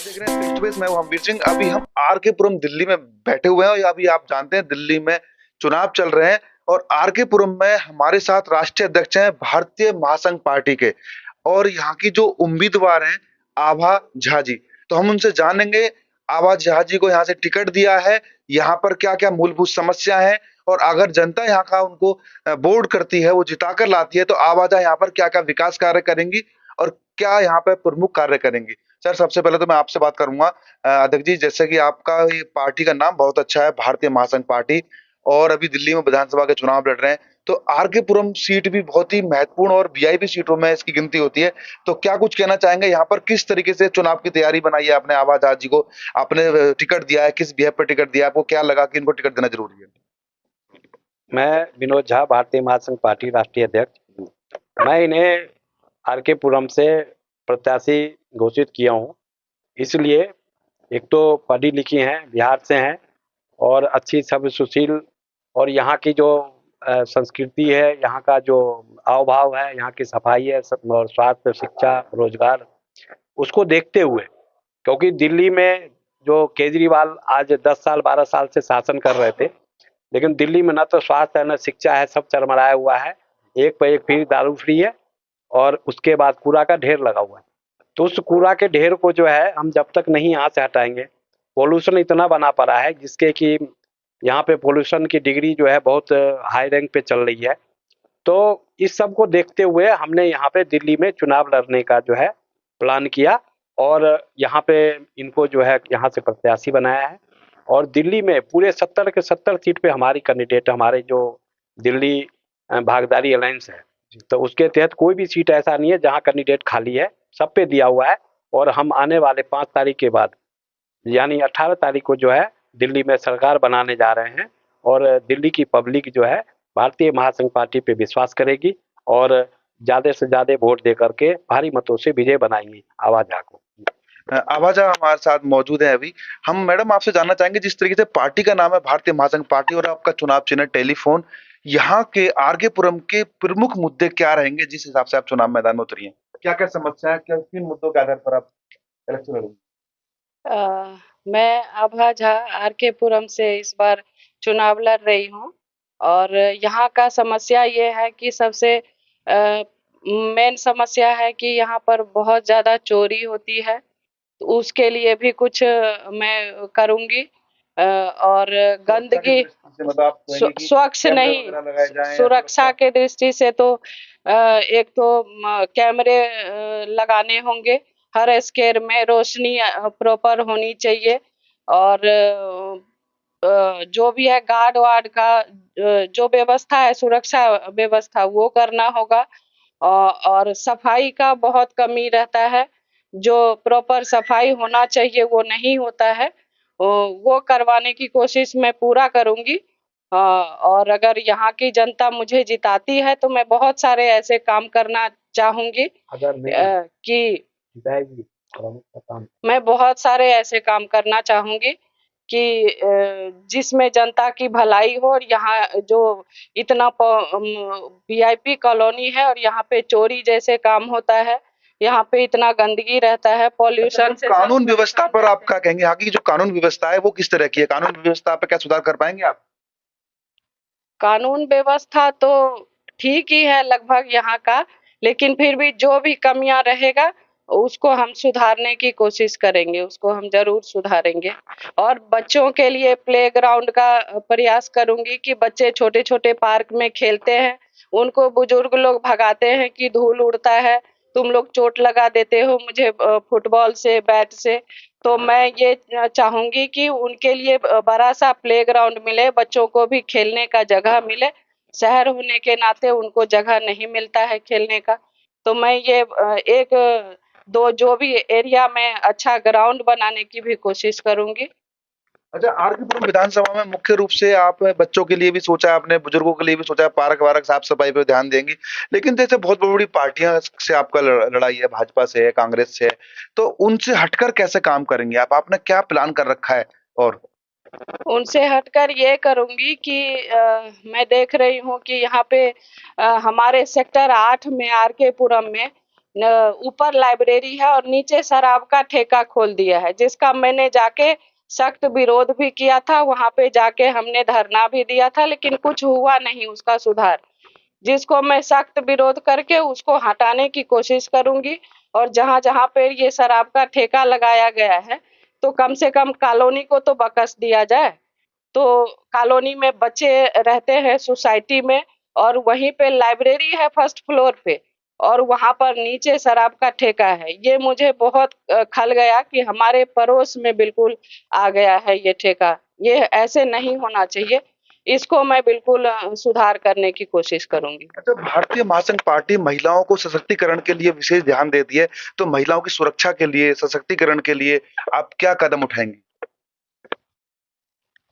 देख रहे हैं फेस टू फेस। मैं हूं हम्बीर सिंह। अभी हम आर के पुरम दिल्ली में बैठे हुए हैं और अभी आप जानते हैं दिल्ली में चुनाव चल रहे हैं और आर के पुरम में हमारे साथ राष्ट्रीय अध्यक्ष हैं भारतीय महासंघ पार्टी के और यहाँ की जो उम्मीदवार हैं आभा झा जी। तो हम उनसे जानेंगे आभा झा जी को यहाँ से टिकट दिया है, यहाँ पर क्या क्या मूलभूत समस्या है और अगर जनता यहाँ का उनको वोट करती है, वो जिताकर लाती है तो आभा झा यहाँ पर क्या क्या विकास कार्य करेंगी और क्या यहाँ पर प्रमुख कार्य करेंगी। सर, सबसे पहले तो मैं आपसे बात करूंगा अध्यक्ष जी, जैसे कि आपका ये पार्टी का नाम बहुत अच्छा है, भारतीय महासंघ पार्टी, और अभी दिल्ली में विधानसभा के चुनाव लड़ रहे हैं, तो आर के पुरम सीट भी बहुत ही महत्वपूर्ण और वीआईपी सीटों में इसकी गिनती होती है। तो क्या कुछ कहना चाहेंगे यहाँ पर, किस तरीके से चुनाव की तैयारी बनाई है आपने आभा झा जी को, आपने टिकट दिया है, किस बिहेव पर टिकट दिया है, आपको क्या लगा कि इनको टिकट देना जरूरी है? मैं विनोद झा, भारतीय महासंघ पार्टी राष्ट्रीय अध्यक्ष। मैं इन्हें आर के पुरम से प्रत्याशी घोषित किया हूँ, इसलिए एक तो पढ़ी लिखी हैं, बिहार से हैं और अच्छी सभ्य सुशील, और यहाँ की जो संस्कृति है, यहाँ का जो हाव भाव है, यहाँ की सफाई है और स्वास्थ्य, शिक्षा, रोजगार, उसको देखते हुए, क्योंकि दिल्ली में जो केजरीवाल आज 10 साल 12 साल से शासन कर रहे थे, लेकिन दिल्ली में ना तो स्वास्थ्य है, ना शिक्षा है, सब चरमराया हुआ है। एक पे एक फिर दारू फ्री है और उसके बाद कूड़ा का ढेर लगा हुआ है। तो उस कूड़ा के ढेर को जो है हम जब तक नहीं यहाँ से हटाएंगे, पोल्यूशन इतना बना पड़ा है जिसके कि यहाँ पे पोल्यूशन की डिग्री जो है बहुत हाई रैंक पे चल रही है। तो इस सब को देखते हुए हमने यहाँ पे दिल्ली में चुनाव लड़ने का जो है प्लान किया और यहाँ पे इनको जो है यहाँ से प्रत्याशी बनाया है। और दिल्ली में पूरे 70 के 70 सीट पे हमारी कैंडिडेट, हमारे जो दिल्ली भागीदारी अलायंस है, तो उसके तहत कोई भी सीट ऐसा नहीं है जहाँ कैंडिडेट खाली है, सब पे दिया हुआ है। और हम आने वाले 5 तारीख के बाद यानी 18 तारीख को जो है दिल्ली में सरकार बनाने जा रहे हैं और दिल्ली की पब्लिक जो है भारतीय महासंघ पार्टी पे विश्वास करेगी और ज्यादा से ज्यादा वोट दे करके भारी मतों से विजय बनाएंगी आवाज को। आभा झा हमारे साथ मौजूद है अभी। हम मैडम आपसे जानना चाहेंगे, जिस तरीके से पार्टी का नाम है भारतीय महासंघ पार्टी और आपका चुनाव चिन्ह है टेलीफोन, यहाँ के आरके पुरम के प्रमुख मुद्दे क्या रहेंगे जिस हिसाब से आप चुनाव मैदान में उतरी हैं? क्या क्या समस्या है, क्या किन मुद्दों के आधार पर आप इलेक्शन लड़ेंगे? मैं आभा झा आर के पुरम से इस बार चुनाव लड़ रही हूँ और यहाँ का समस्या ये है कि सबसे मेन समस्या है कि यहाँ पर बहुत ज़्यादा चोरी होती है। तो उसके लिए भी कुछ मैं करूँगी और गंदगी मतलब आप कहेंगे कि स्वच्छ कैमरे नहीं, वगैरह लगाए जाएं या सुरक्षा के दृष्टि से तो एक तो कैमरे लगाने होंगे, हर स्क्वायर में रोशनी प्रॉपर होनी चाहिए और जो भी है गार्ड वार्ड का जो व्यवस्था है, सुरक्षा व्यवस्था वो करना होगा। और सफाई का बहुत कमी रहता है, जो प्रॉपर सफाई होना चाहिए वो नहीं होता है, वो करवाने की कोशिश मैं पूरा करूँगी। और अगर यहाँ की जनता मुझे जिताती है तो मैं बहुत सारे ऐसे काम करना चाहूँगी अगर नहीं कि जिताएगी तो हम काम मैं बहुत सारे ऐसे काम करना चाहूँगी कि जिसमें जनता की भलाई हो और यहाँ जो इतना वीआईपी कॉलोनी है और यहाँ पे चोरी जैसे काम होता है, यहाँ पे इतना गंदगी रहता है, पॉल्यूशन से कानून व्यवस्था पर आप क्या कहेंगे? यहाँ की जो कानून व्यवस्था है वो किस तरह की है? कानून व्यवस्था पे क्या सुधार कर पाएंगे आप? कानून व्यवस्था तो ठीक ही है लगभग यहाँ का, लेकिन फिर भी जो भी कमियां रहेगा उसको हम सुधारने की कोशिश करेंगे, उसको हम जरूर सुधारेंगे। और बच्चों के लिए प्लेग्राउंड का प्रयास करूंगी कि बच्चे छोटे छोटे पार्क में खेलते हैं, उनको बुजुर्ग लोग भगाते हैं कि धूल उड़ता है, तुम लोग चोट लगा देते हो मुझे फुटबॉल से, बैट से। तो मैं ये चाहूंगी कि उनके लिए बड़ा सा प्लेग्राउंड मिले, बच्चों को भी खेलने का जगह मिले। शहर होने के नाते उनको जगह नहीं मिलता है खेलने का। तो मैं ये एक दो जो भी एरिया में अच्छा ग्राउंड बनाने की भी कोशिश करूंगी। अच्छा, आर के पुरम विधानसभा में मुख्य रूप से आप बच्चों के लिए भी सोचा है, आपने बुजुर्गों के लिए भी सोचा है, पार्क वार्क साफ सफाई पे ध्यान देंगी, लेकिन जैसे बहुत बड़ी बड़ी पार्टियां से आपका लड़ाई है, भाजपा से है, कांग्रेस से है, तो उनसे हटकर कैसे काम करेंगे आप? आपने क्या प्लान कर रखा है? और उनसे हटकर ये करूंगी कि मैं देख रही हूँ कि यहाँ पे हमारे सेक्टर 8 में आर के पुरम में ऊपर लाइब्रेरी है और नीचे शराब का ठेका खोल दिया है, जिसका मैंने जाके सख्त विरोध भी किया था। वहां पे जाके हमने धरना भी दिया था, लेकिन कुछ हुआ नहीं उसका सुधार, जिसको मैं सख्त विरोध करके उसको हटाने की कोशिश करूंगी। और जहां जहां पे ये शराब का ठेका लगाया गया है, तो कम से कम कॉलोनी को तो बकस दिया जाए। तो कॉलोनी में बच्चे रहते हैं सोसाइटी में, और वहीं पे लाइब्रेरी है फर्स्ट फ्लोर पे, और वहां पर नीचे शराब का ठेका है। ये मुझे बहुत खल गया कि हमारे पड़ोस में बिल्कुल आ गया है ये ठेका। ये ऐसे नहीं होना चाहिए। इसको मैं बिल्कुल सुधार करने की कोशिश करूंगी। अच्छा, भारतीय महासंघ पार्टी महिलाओं को सशक्तिकरण के लिए विशेष ध्यान देती है, तो महिलाओं की सुरक्षा के लिए, सशक्तिकरण के लिए आप क्या कदम उठाएंगी?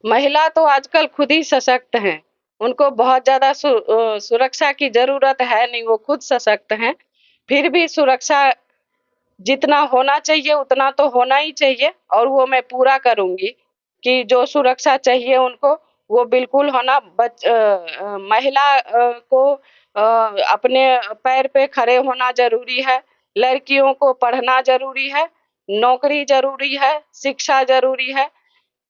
महिला तो आजकल खुद ही सशक्त हैं। उनको बहुत ज़्यादा सुरक्षा की ज़रूरत है नहीं, वो खुद सशक्त हैं। फिर भी सुरक्षा जितना होना चाहिए उतना तो होना ही चाहिए, और वो मैं पूरा करूँगी कि जो सुरक्षा चाहिए उनको, वो बिल्कुल होना। महिला को अपने पैर पे खड़े होना ज़रूरी है, लड़कियों को पढ़ना ज़रूरी है, नौकरी ज़रूरी है, शिक्षा ज़रूरी है।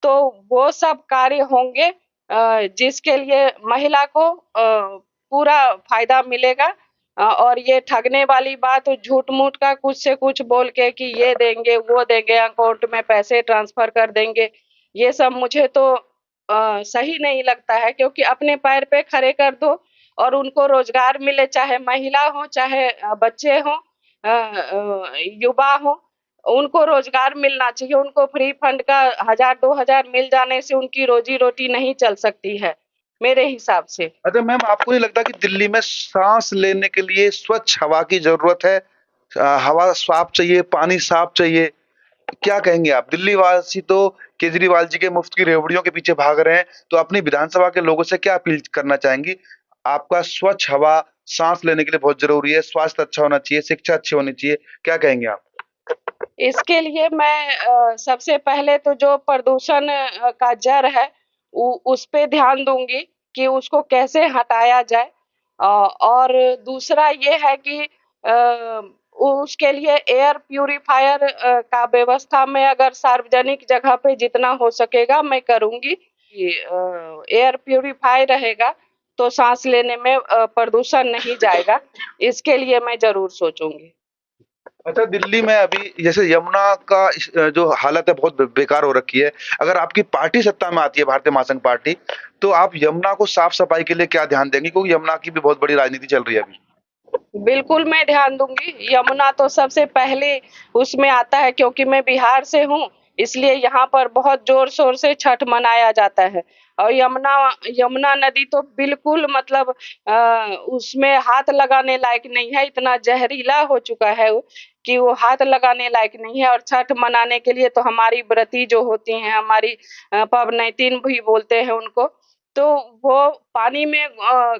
तो वो सब कार्य होंगे जिसके लिए महिला को पूरा फायदा मिलेगा। और ये ठगने वाली बात, झूठ-मूठ का कुछ से कुछ बोल के कि ये देंगे, वो देंगे, अकाउंट में पैसे ट्रांसफर कर देंगे, ये सब मुझे तो सही नहीं लगता है। क्योंकि अपने पैर पे खड़े कर दो और उनको रोजगार मिले, चाहे महिला हो, चाहे बच्चे हों, युवा हों, उनको रोजगार मिलना चाहिए। उनको फ्री फंड का 1000-2000 मिल जाने से उनकी रोजी-रोटी नहीं चल सकती है, मेरे हिसाब से। अच्छा मैम, आपको नहीं लगता कि दिल्ली में सांस लेने के लिए स्वच्छ हवा की जरूरत है? हवा साफ चाहिए, पानी साफ चाहिए। क्या कहेंगे आप? दिल्ली वासी तो केजरीवाल जी के मुफ्त की रेवड़ियों के पीछे भाग रहे हैं, तो अपनी विधानसभा के लोगों से क्या अपील करना चाहेंगी? आपका स्वच्छ हवा सांस लेने के लिए बहुत जरूरी है, स्वास्थ्य अच्छा होना चाहिए, शिक्षा अच्छी होनी चाहिए। क्या कहेंगे आप? इसके लिए मैं सबसे पहले तो जो प्रदूषण का जड़ है, उस पे ध्यान दूंगी कि उसको कैसे हटाया जाए। और दूसरा ये है कि उसके लिए एयर प्यूरिफायर का व्यवस्था मैं अगर सार्वजनिक जगह पे जितना हो सकेगा मैं करूंगी। एयर प्यूरिफाई रहेगा तो सांस लेने में प्रदूषण नहीं जाएगा। इसके लिए मैं जरूर सोचूंगी। अच्छा, दिल्ली में अभी जैसे यमुना का जो हालत है बहुत बेकार हो रखी है। अगर आपकी पार्टी सत्ता में आती है, भारतीय महासंघ पार्टी, तो आप यमुना को साफ सफाई के लिए क्या ध्यान देंगी? क्योंकि यमुना की भी बहुत बड़ी राजनीति चल रही है अभी। बिल्कुल मैं ध्यान दूंगी। यमुना तो सबसे पहले उसमें आता है, क्योंकि मैं बिहार से हूँ, इसलिए यहाँ पर बहुत जोर शोर से छठ मनाया जाता है। और यमुना यमुना नदी तो बिल्कुल मतलब उसमें हाथ लगाने लायक नहीं है। इतना जहरीला हो चुका है वो कि वो हाथ लगाने लायक नहीं है। और छठ मनाने के लिए तो हमारी व्रती जो होती हैं, हमारी पवनैतिन भी बोलते हैं उनको, तो वो पानी में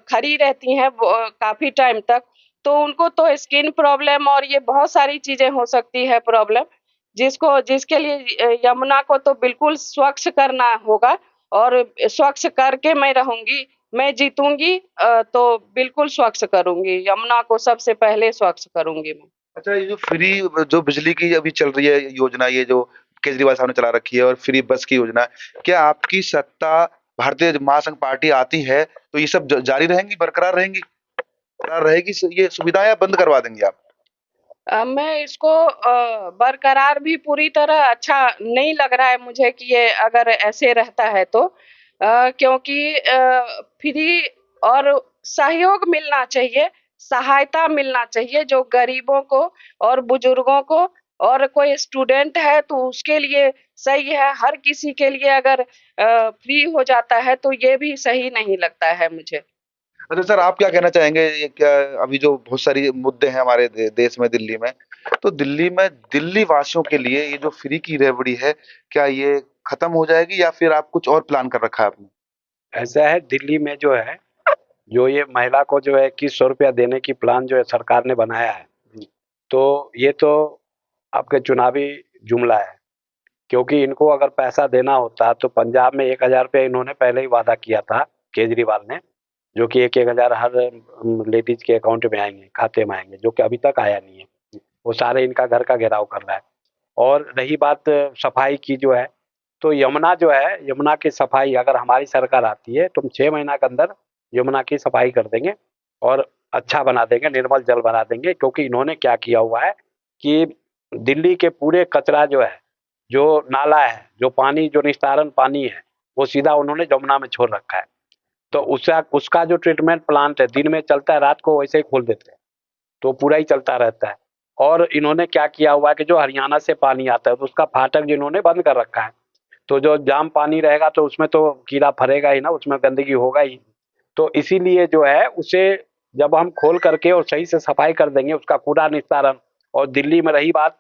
खड़ी रहती हैं काफी टाइम तक। तो उनको तो स्किन प्रॉब्लम और ये बहुत सारी चीजें हो सकती है प्रॉब्लम, जिसके लिए यमुना को तो बिल्कुल स्वच्छ करना होगा। और स्वच्छ करके मैं रहूंगी। मैं जीतूंगी तो बिल्कुल स्वच्छ करूंगी। यमुना को सबसे पहले स्वच्छ करूंगी मैं। अच्छा, ये जो फ्री जो बिजली की अभी चल रही है योजना, ये जो केजरीवाल साहब ने चला रखी है, और फ्री बस की योजना, क्या आपकी सत्ता भारतीय महासंघ पार्टी आती है तो ये सब जारी रहेंगी, बरकरार रहेंगी? बरकरार रहेगी ये सुविधा, या बंद करवा देंगे आप? मैं इसको बरकरार भी पूरी तरह अच्छा नहीं लग रहा है मुझे कि ये अगर ऐसे रहता है तो, क्योंकि फ्री और सहयोग मिलना चाहिए, सहायता मिलना चाहिए जो गरीबों को और बुजुर्गों को। और कोई स्टूडेंट है तो उसके लिए सही है। हर किसी के लिए अगर फ्री हो जाता है तो ये भी सही नहीं लगता है मुझे। अच्छा सर, आप क्या कहना चाहेंगे? ये क्या अभी जो बहुत सारी मुद्दे हैं हमारे देश में, दिल्ली में, तो दिल्ली में दिल्ली वासियों के लिए ये जो फ्री की रेवड़ी है, क्या ये खत्म हो जाएगी, या फिर आप कुछ और प्लान कर रखा है आपने? ऐसा है, दिल्ली में जो है, जो ये महिला को जो है 2100 रुपया देने की प्लान जो है सरकार ने बनाया है, तो ये तो आपके चुनावी जुमला है। क्योंकि इनको अगर पैसा देना होता तो पंजाब में 1000 रुपया इन्होंने पहले ही वादा किया था केजरीवाल ने, जो कि 1-1000 हर लेडीज के अकाउंट में आएंगे, खाते में आएंगे, जो कि अभी तक आया नहीं है। वो सारे इनका घर का घेराव कर रहा है। और रही बात सफाई की जो है, तो यमुना जो है, यमुना की सफाई अगर हमारी सरकार आती है तो हम 6 महीना के अंदर यमुना की सफाई कर देंगे और अच्छा बना देंगे, निर्मल जल बना देंगे। क्योंकि इन्होंने क्या किया हुआ है कि दिल्ली के पूरे कचरा जो है, जो नाला है, जो पानी, जो निस्तारण पानी है, वो सीधा उन्होंने यमुना में छोड़ रखा है। तो उसका जो ट्रीटमेंट प्लांट है, दिन में चलता है, रात को वैसे ही खोल देते हैं, तो पूरा ही चलता रहता है। और इन्होंने क्या किया हुआ है कि जो हरियाणा से पानी आता है तो उसका फाटक जिन्होंने बंद कर रखा है, तो जो जाम पानी रहेगा तो उसमें तो कीड़ा फरेगा ही ना, उसमें गंदगी होगा ही। तो इसीलिए जो है उसे जब हम खोल करके और सही से सफाई कर देंगे, उसका कूड़ा निस्तारण। और दिल्ली में रही बात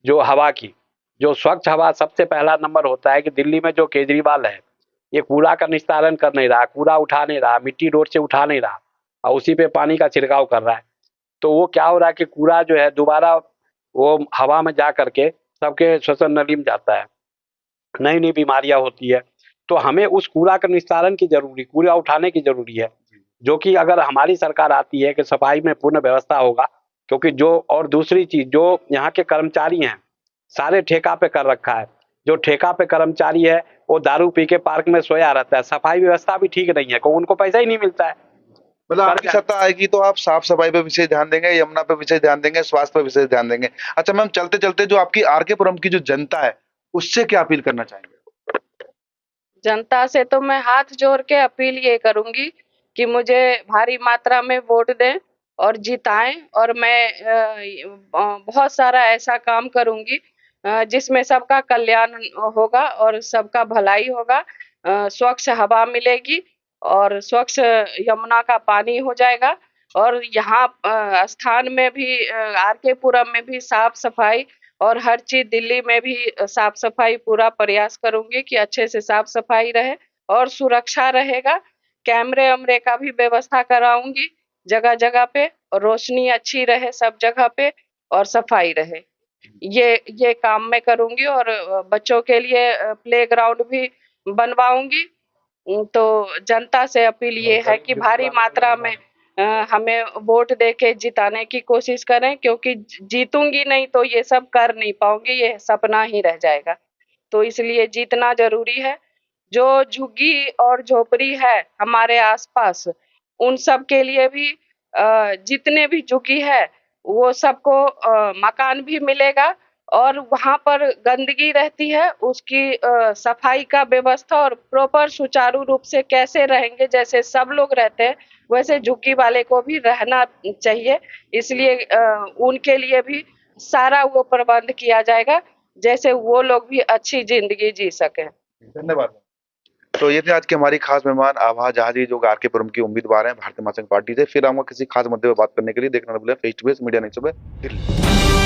जो हवा की, जो स्वच्छ हवा सबसे पहला नंबर होता है कि दिल्ली में जो केजरीवाल है, ये कूड़ा का निस्तारण कर नहीं रहा, कूड़ा उठा नहीं रहा, मिट्टी रोड से उठा नहीं रहा और उसी पे पानी का छिड़काव कर रहा है। तो वो क्या हो रहा है कि कूड़ा जो है दोबारा वो हवा में जा करके सबके श्वसन नली में जाता है, नई नई बीमारियां होती है। तो हमें उस कूड़ा का निस्तारण की जरूरी, कूड़ा उठाने की जरूरी है, जो कि अगर हमारी सरकार आती है कि सफाई में पूर्ण व्यवस्था होगा। क्योंकि जो, और दूसरी चीज, जो यहाँ के कर्मचारी हैं सारे ठेका पे कर रखा है। जो ठेका पे कर्मचारी है वो दारू पी के पार्क में सोया रहता है, सफाई व्यवस्था भी ठीक नहीं है, को उनको पैसा ही नहीं मिलता है। मतलब आपकी सत्ता आएगी तो आप साफ सफाई पे विशेष ध्यान देंगे, यमुना पे विशेष ध्यान देंगे, स्वास्थ्य पे विशेष ध्यान देंगे। अच्छा मैम, चलते चलते जो आपकी आर के पुरम की जो जनता है उससे क्या अपील करना चाहेंगे? जनता से तो मैं हाथ जोड़ के अपील ये करूंगी कि मुझे भारी मात्रा में वोट दें और जिताएं, और मैं बहुत सारा ऐसा काम करूंगी जिसमें सबका कल्याण होगा और सबका भलाई होगा। स्वच्छ हवा मिलेगी और स्वच्छ यमुना का पानी हो जाएगा। और यहाँ स्थान में भी आर के पुरम में भी साफ सफाई और हर चीज, दिल्ली में भी साफ सफाई पूरा प्रयास करूंगी कि अच्छे से साफ सफाई रहे और सुरक्षा रहेगा। कैमरे वैमरे का भी व्यवस्था कराऊंगी जगह जगह पे, और रोशनी अच्छी रहे सब जगह पे और सफाई रहे। ये काम मैं करूंगी। और बच्चों के लिए प्लेग्राउंड भी बनवाऊंगी। तो जनता से अपील ये है कि भारी मात्रा में हमें वोट देके जिताने की कोशिश करें, क्योंकि जीतूंगी नहीं तो ये सब कर नहीं पाऊंगी, ये सपना ही रह जाएगा। तो इसलिए जीतना जरूरी है। जो झुग्गी और झोपड़ी है हमारे आसपास, उन सब के लिए भी जितने भी झुग्गी है वो सबको मकान भी मिलेगा। और वहाँ पर गंदगी रहती है, उसकी सफाई का व्यवस्था और प्रॉपर सुचारू रूप से कैसे रहेंगे, जैसे सब लोग रहते हैं वैसे झुग्गी वाले को भी रहना चाहिए। इसलिए उनके लिए भी सारा वो प्रबंध किया जाएगा, जैसे वो लोग भी अच्छी जिंदगी जी सके। धन्यवाद। तो ये थे आज की हमारी खास मेहमान आभा जहाजी, जो आर के पुरम की उम्मीदवार हैं भारतीय महासंघ पार्टी से। फिर आऊंगा किसी खास मुद्दे पर बात करने के लिए। देखना न भूलें Face to Face Media News सुबह दिल्ली।